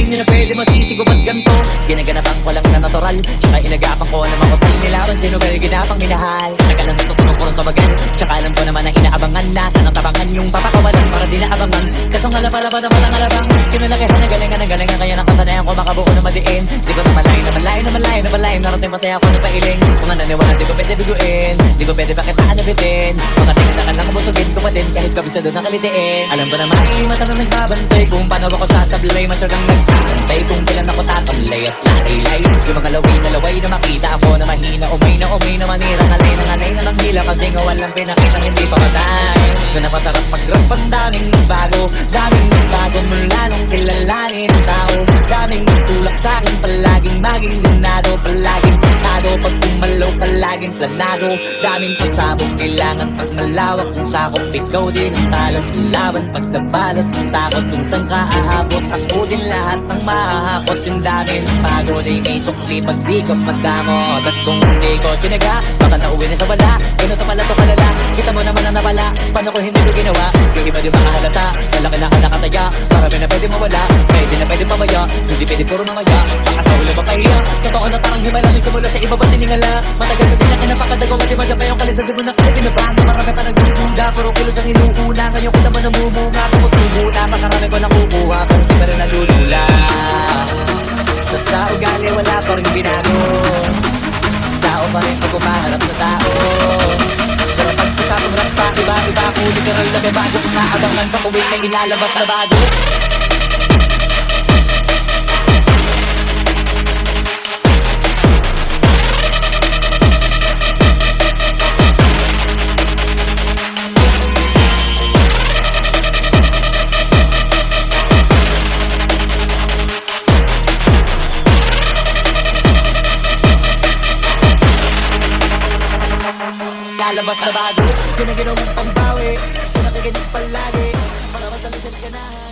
nyo na pwede masisigo ba't ganto? Ginaganapan ko lang na natural, tsaka inagapan ko na makutal nilaban sinugal ginapang minahal. Tagal lang natutunan ko rin tumagal, tsaka alam ko naman ang inaabangan. Nasa ng tabangan yung papakawalan para di naabangan. Kasong alapalapa naman ang alabang kinalagahan ng galingan kaya nakasanayan ko makabuo na madiin. Di ko na malayo narating patay ako na pailing. Mga naniwala di ko pwede biguin, di ko pwede pakitaan na bitin. Mga tingin na lang busugin ko pa din kahit kabisado na kalitiin. Alam ko naman ay mata na nagbabantay kung paano ako sasablay. Matyagang nagkakantay kung kailan ako tatamlay at laylay. Yung mga laway na makita ako na mahina. Umay na manira, ngalay na manghila. Kasi nga walang pinakitang hindi pa matay. Kung napasarap mag-rap ang daming bago mula nung kilalanin ang tao. Daming tulak sa'kin, palaging maging ganado, palaging pasado. Pag tumalaw, palaging planado. Daming pasabog, kailangan pag malawak ang sakop. Ikaw din ang talo sa laban, pag nabalot ang takot. Kung saan ka aabot, ako din lahat ng mahahakot. Yung dami ng pagod ay may sukli pag di ka magdamot. At kung hindi ko tinaga, baka nauwi na sa wala. Ganito pala to kalala, kita mo naman na nawala. Paano ko hindi ko ginawa, yung iba di makahalata. Malaki na ka nakataya, marami na pwede mawala. Pwede na pwede mamaya, hindi pwede puro mamaya. Baka sa ulo mapahiya, totoo na parang himalang simula sa iba ba't tiningala. Matagal na din lang kinapakadagawa, di madapa yung kalidad mo na kaya binabago. Marami pa nagdududa, puro kilos ang inuuna. Ngayon ko naman namumunga, tumutubo na. Makarami ko nakukuha, pero di pa rin nalulula. Basta ugali wala pa rin binago. Tao pa rin pag umaharap sa tao. Pero pag usapang rap pa, iba ako literal na may bago. Naabangan sa tuwing na ilalabas na bago. Lalabas na bago, yun ang ginawang pambawi. So nakikinig palagi, mga masalisan ka na.